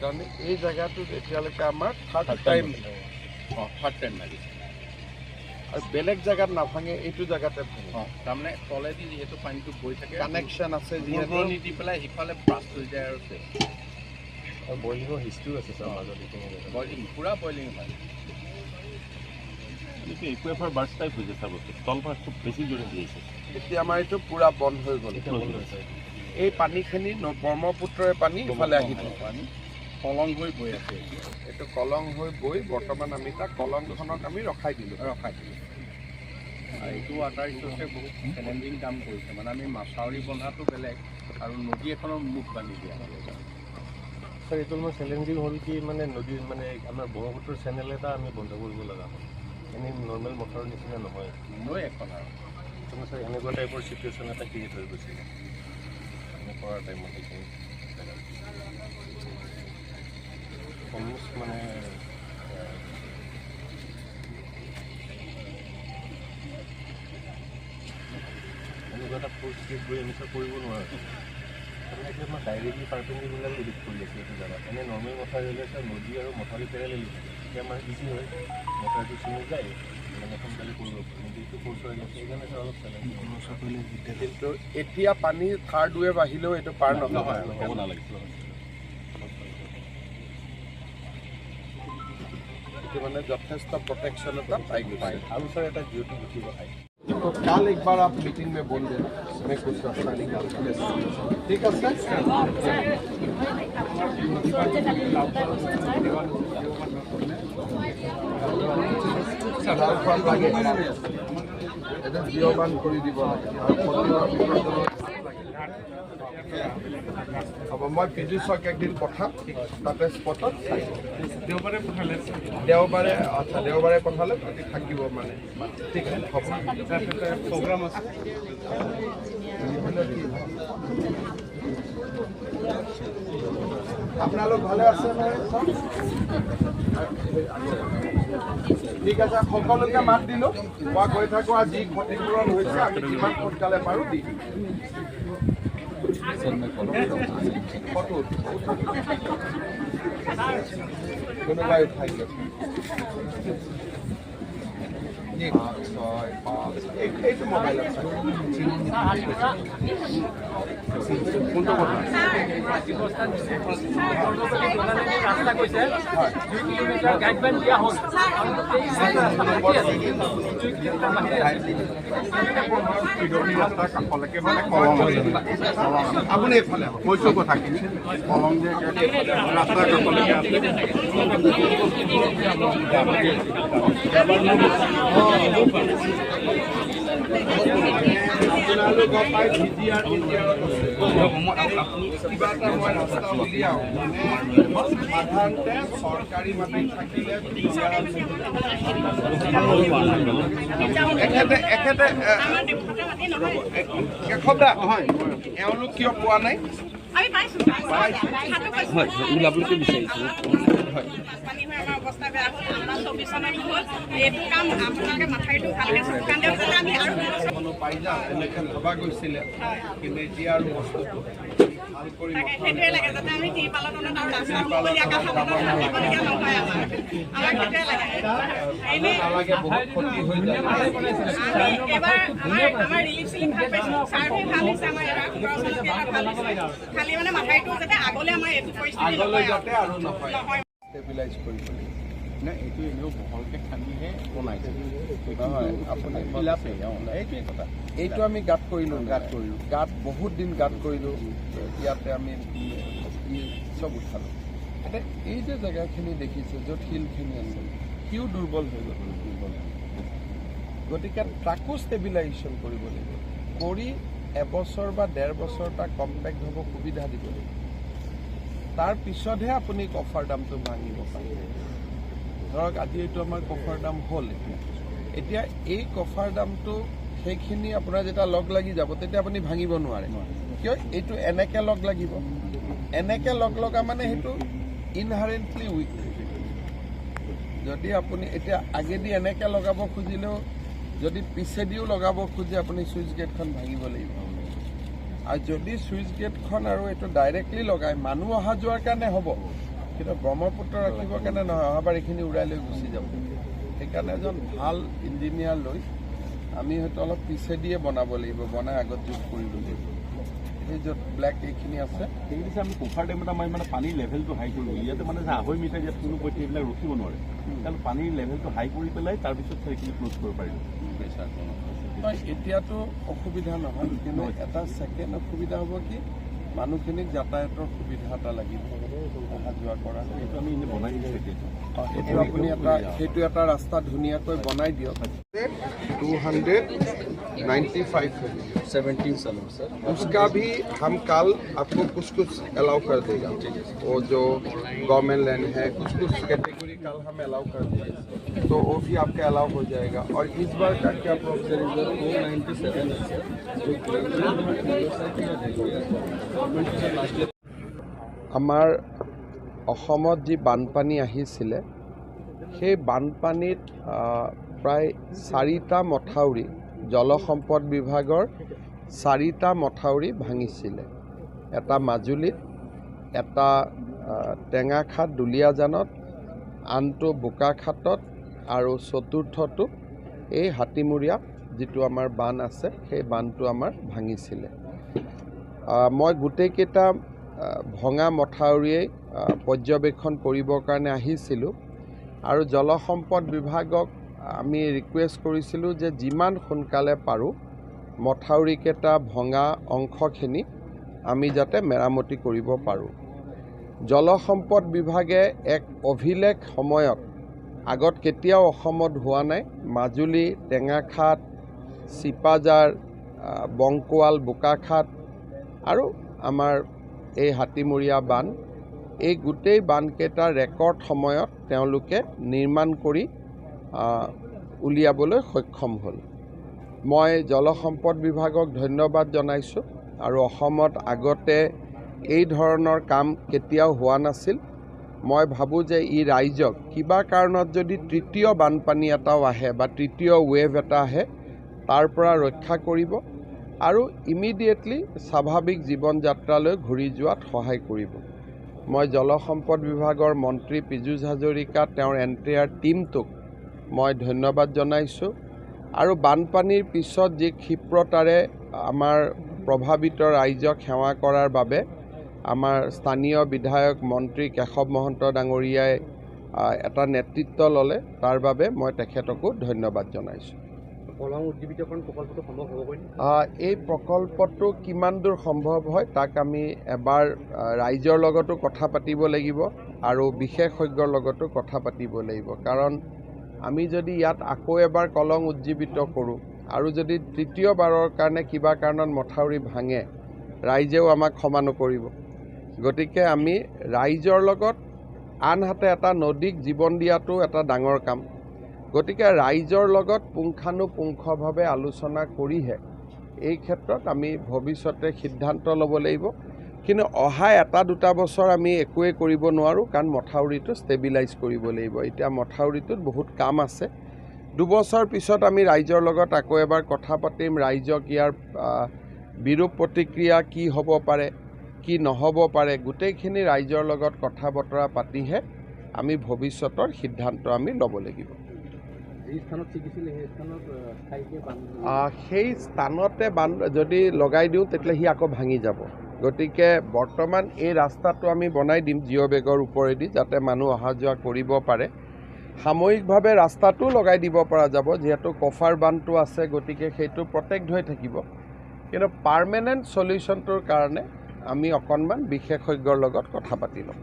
কাৰণ এই জেগাটোত এতিয়ালৈকে আমাৰ থাৰ্ড টাইম লাগিছে আৰু বেলেগ জেগাত নাভাঙে, এইটো জেগাতে ভাঙে। তাৰমানে তলেদি যিহেতু পানীটো বৈ থাকে, কানেকশ্যন আছে যিহেতু দি পেলাই সিফালে ব্ৰাষ্ট হৈ যায় আৰু বইলিঙৰ হিষ্ট্ৰীও আছে ছাৰ মাজত, বইলিং পূৰা বইলিং হয়। ইকুৱেফাৰ বাৰ্ষ্ট টাইপ হৈছে ছাৰ বস্তু, তলফাৰ খুব বেছি জোৰে দিছে। এতিয়া আমাৰ এইটো পূৰা বন্ধ হৈ গ'ল। এই পানীখিনি ব্ৰহ্মপুত্ৰৰে পানী ইফালে আহি থাকে, পানী কলং হৈ বৈ আছে। এইটো কলং হৈ বৈ বৰ্তমান আমি তাক কলংখনক আমি ৰখাই দিলোঁ। আৰু এইটো ৱাটাৰ ৰিচোৰ্চে বহুত চেলেঞ্জিং কাম কৰিছে, মানে আমি মাছাৱৰী বন্ধাটো বেলেগ আৰু নদী এখনৰ মুখ বান্ধি দিয়া হয়। ছাৰ এইটো আমাৰ চেলেঞ্জিং হ'ল কি, মানে নদীৰ মানে আমাৰ ব্ৰহ্মপুত্ৰৰ চেনেল এটা আমি বন্ধ কৰিব লগা হ'ল। এনেই নৰ্মেল মটৰৰ নিচিনা নহয়, নৈ এখন আৰু ছাৰ এনেকুৱা টাইপৰ চিটুৱেশ্যন এটা ক্ৰিয়েট হৈ গৈছিল আমি কৰাৰ টাইমত। সেইখিনি অলমষ্ট মানে এনেকুৱা এটা পৰিস্থিতিত গৈ আমি কৰিব নোৱাৰোঁ। এতিয়া আমাৰ ডাইৰেক্টলি পাৰ্পেণ্ডিকুলাৰ এডিট কৰি আছে এইটো জেগাত। এনেই নৰ্মেল মথাউৰি হ'লে ছাৰ নদী আৰু মথাউৰি পেৰেল এলি থাকে, এতিয়া আমাৰ ইজি হয়, মথাউৰিটো চিঙি যায় মানে সোনকালে কৰিব পাৰোঁ। কিন্তু এইটো ফ'ৰ্চ হৈ গৈছে, সেইকাৰণে ছাৰ অলপ চেলেঞ্জিং। কিন্তু এতিয়া পানী থাৰ্ড ৱেভ আহিলেও এইটো পাৰ নহয়, হ'ব নালাগিছিল। এইটো মানে যথেষ্ট প্ৰটেকশ্যন এটা পাই গৈছে। আৰু ছাৰ এটা জিঅ'টি উঠিব খায়। तो कल एक बार आप मीटिंग में बोल देना, मैं कुछ रास्ता निकालता हूँ, ठीक है सर? জিঅ' বান কৰি দিব লাগে। হ'ব, মই পীযুষক একদিন পঠাম, তাতে স্পটত চাই দেওবাৰে পঠালে, আচ্ছা দেওবাৰে পঠালে তাতে থাকিব মানে। ঠিক আছে, হ'ব, প্ৰগ্ৰাম আছে। আপোনালোক ভালে আছে নহয়? ঠিক আছে, সকলোকে মাত দিলোঁ, মই গৈ থাকোঁ। আজি ক্ষতিপূৰণ হৈছে, আমি যিমান সোনকালে পাৰোঁ দিম। কোনোবাই উঠাই দিয়ক। এইটো মোবাইলত কোনটো কথা? ৰাস্তা কৈছে 2 কিলোমিটাৰ গাইডলাইন দিয়া হ'ল। কাষলৈকে মানে আপুনি এইফালে কৈছোঁ কথাখিনি, কলং যে ৰাস্তাৰ কাষলৈকে আছে। আপোনালোক পাই ভিডিআৰ কিবা এটা মই ৰাস্তা উলিয়াওঁ, সাধাৰণতে চৰকাৰী মাটিত থাকিলে এখেতে কেশৱদা হয়, এওঁলোক কিয় পোৱা নাই? ওলাবলৈ বিচাৰিছোঁ। অৱস্থা বেয়া হ'ল, আমাৰ 24 চনত হ'ল এইটো কাম। আপোনালোকে মাথাৰিটো ভালকৈ চকু কাণ দিয়ক, আমি আৰু পাই যাম এনেকৈ ভবা গৈছিলে, কিন্তু এতিয়া আৰু বস্তুটো ভাল কৰি সেইটোৱে লাগে, যাতে আমি তিৰপালত আৰু ৰাস্তা মুকলিয়াকৈ সাৱধানে থাকিবলগীয়া নহয়। আমাক সেইটোৱে লাগে। নালাগে, বহুত ক্ষতি হৈ যায়। এবাৰ আমাৰ ৰিলিফ চিলিফ ভাল পাইছোঁ, চাৰ্ভে ভাল হৈছে আমাৰ এবাৰ 15 চনত ভাল হৈছে। খালি মানে মাথাৰিটো যাতে আগলৈ আমাৰ এইটো পৰিস্থিতি আগলৈ যাতে আৰু নহয়, ষ্টেবিলাইজ কৰিব লাগিব। নাই, এইটো এনেও বহলকৈ খান্দিহে বনাইছে, নহয় আপুনি এইটোৱে কথা। এইটো আমি গাঁত কৰিলোঁ, গাঁত বহুত দিন গাঁত কৰিলোঁ, ইয়াতে আমি চব উঠালোঁ। এতিয়া এই যে জেগাখিনি দেখিছে য'ত শিলখিনি আছে, সিও দুৰ্বল হৈ গ'ল, গতিকে তাকো ষ্টেবিলাইজেশ্যন কৰিব লাগিব। কৰি এবছৰ বা 1.5 বছৰ তাক কম্পেক্ট হ'ব সুবিধা দিব লাগিব। তাৰ পিছতহে আপুনি কফাৰ দামটো ভাঙিব পাৰে। ধৰক আজি এইটো আমাৰ কফাৰ দাম হ'ল, এতিয়া এই কফাৰ দামটো সেইখিনি আপোনাৰ যেতিয়া লগ লাগি যাব তেতিয়া আপুনি ভাঙিব নোৱাৰে। কিয়? এইটো এনেকৈ লগ লাগিব, এনেকৈ লগ লগা মানে সেইটো ইনহাৰেণ্টলি উইক। যদি আপুনি এতিয়া আগেদি এনেকৈ লগাব খুজিলেও, যদি পিছেদিও লগাব খুজে আপুনি চুইচ গেটখন ভাঙিব লাগিব। আৰু যদি চুইচ গেটখন আৰু এইটো ডাইৰেক্টলি লগায়, মানুহ অহা যোৱাৰ কাৰণে হ'ব, কিন্তু ব্ৰহ্মপুত্ৰ ৰাখিবৰ কাৰণে নহয়, অহাবাৰ এইখিনি উৰাই লৈ গুচি যাব। সেইকাৰণে এজন ভাল ইঞ্জিনিয়াৰ লৈ আমি হয়তো অলপ পিছেদিয়ে বনাব লাগিব, বনাই আগত যোগ কৰিব লাগিব। এই য'ত ব্লেক এইখিনি আছে সেইখিনি আমি কফাৰ ডেমত আমাৰ মানে পানীৰ লেভেলটো হাই কৰিব, ইয়াতে মানে 2.5 মিটাৰ ইয়াত কোনো পধ্যে এইবিলাক ৰখিব নোৱাৰে, কাৰণ পানীৰ লেভেলটো হাই কৰি পেলাই তাৰপিছত সেইখিনি ক্ল'জ কৰিব পাৰিব। হয়, এতিয়াতো অসুবিধা নহয়, কিন্তু এটা ছেকেণ্ড অসুবিধা হ'ব কি মানুহখিনিক যাতায়াতৰ সুবিধা এটা লাগিব, অহা যোৱা কৰা। সেইটো আমি এনেই বনাই দিছোঁ এতিয়া। সেইটো আপুনি সেইটো এটা ৰাস্তা ধুনীয়াকৈ বনাই দিয়ক। 295 है 17 सालों सर उसका भी हम कल आपको कुछ अलाउ कर देगा। वो जो गवर्नमेंट लैंड है कुछ कैटेगरी कल हम अलाउ कर देंगे, तो वो भी आपका अलाउ हो जाएगा। और इस बार का क्या प्रोसेस है? 497 है सर আমাৰ অসমত যি বানপানী আহিছিলে সেই বানপানীত প্ৰায় 4টা মথাউৰি জলসম্পদ বিভাগৰ 4টা মথাউৰি ভাঙিছিলে। এটা মাজুলীত, এটা টেঙাখাট দুলীয়াজানত, আনটো বোকাখাটত আৰু চতুৰ্থটো এই হাতীমূৰীয়া যিটো আমাৰ বান আছে সেই বানটো আমাৰ ভাঙিছিলে। মই গোটেইকেইটা ভঙা মথাউৰিয়েই পৰ্যবেক্ষণ কৰিবৰ কাৰণে আহিছিলোঁ আৰু জলসম্পদ বিভাগক আমি ৰিকুৱেষ্ট কৰিছিলোঁ যে যিমান সোনকালে পাৰোঁ মথাউৰিকেইটা ভঙা অংশখিনি আমি যাতে মেৰামতি কৰিব পাৰোঁ। জলসম্পদ বিভাগে এক অভিলেখ সময়ত আগত কেতিয়াও অসমত হোৱা নাই, মাজুলী, টেঙাখাট, চিপাজাৰ, বংকোৱাল, বোকাখাট আৰু আমাৰ এই হাতীমূৰীয়া বান, এই গোটেই বানকেইটা ৰেকৰ্ড সময়ত তেওঁলোকে নিৰ্মাণ কৰি উলিয়াবলৈ সক্ষম হ'ল। মই জলসম্পদ বিভাগক ধন্যবাদ জনাইছোঁ আৰু অসমত আগতে এই ধৰণৰ কাম কেতিয়াও হোৱা নাছিল। মই ভাবোঁ যে ই ৰাইজক কিবা কাৰণত যদি তৃতীয় বানপানী এটাও আহে বা তৃতীয় ৱেভ এটা আহে তাৰ পৰা ৰক্ষা কৰিব আৰু ইমিডিয়েটলি স্বাভাৱিক জীৱন যাত্ৰালৈ ঘূৰি যোৱাত সহায় কৰিব। মই জলসম্পদ বিভাগৰ মন্ত্ৰী পীযুষ হাজৰিকা তেওঁৰ এণ্টায়াৰ টীমটোক মই ধন্যবাদ জনাইছোঁ আৰু বানপানীৰ পিছত যি ক্ষিপ্ৰতাৰে আমাৰ প্ৰভাৱিত ৰাইজক সেৱা কৰাৰ বাবে আমাৰ স্থানীয় বিধায়ক মন্ত্ৰী কেশৱ মহন্ত ডাঙৰীয়াই এটা নেতৃত্ব ল'লে, তাৰ বাবে মই তেখেতকো ধন্যবাদ জনাইছোঁ। এই প্ৰকল্পটো কিমান দূৰ সম্ভৱ হয় তাক আমি এবাৰ ৰাইজৰ লগতো কথা পাতিব লাগিব আৰু বিশেষজ্ঞৰ লগতো কথা পাতিব লাগিব, কাৰণ আমি যদি ইয়াত আকৌ এবাৰ কলং উজ্জীৱিত কৰোঁ আৰু যদি তৃতীয়বাৰৰ কাৰণে কিবা কাৰণত মথাউৰি ভাঙে ৰাইজেও আমাক ক্ষমা নকৰিব। গতিকে আমি ৰাইজৰ লগত আনহাতে এটা নদীক জীৱন দিয়াটো এটা ডাঙৰ কাম। গতিকে ৰাইজৰ লগত পুংখানুপুংখভাৱে আলোচনা কৰিহে এই ক্ষেত্ৰত আমি ভৱিষ্যতে সিদ্ধান্ত ল'ব লাগিব। কিন্তু অহা 1-2 বছৰ আমি একোৱে কৰিব নোৱাৰোঁ, কাৰণ মথাউৰিটো ষ্টেবিলাইজ কৰিব লাগিব। এতিয়া মথাউৰিটোত বহুত কাম আছে। 2 বছৰ পিছত আমি ৰাইজৰ লগত আকৌ এবাৰ কথা পাতিম, ৰাইজক ইয়াৰ বিৰূপ প্ৰতিক্ৰিয়া কি হ'ব পাৰে, কি নহ'ব পাৰে, গোটেইখিনি ৰাইজৰ লগত কথা বতৰা পাতিহে আমি ভৱিষ্যতৰ সিদ্ধান্ত আমি ল'ব লাগিব। সেই স্থানতে বান যদি লগাই দিওঁ তেতিয়াহ'লে সি আকৌ ভাঙি যাব। গতিকে বৰ্তমান এই ৰাস্তাটো আমি বনাই দিম জিঅ' বেগৰ ওপৰেদি, যাতে মানুহ অহা যোৱা কৰিব পাৰে। সাময়িকভাৱে ৰাস্তাটো লগাই দিব পৰা যাব, যিহেতু কফাৰ বানটো আছে, গতিকে সেইটো প্ৰটেক্ট হৈ থাকিব। কিন্তু পাৰ্মানেণ্ট চলিউশ্যনটোৰ কাৰণে আমি অকণমান বিশেষজ্ঞৰ লগত কথা পাতি ল'ম।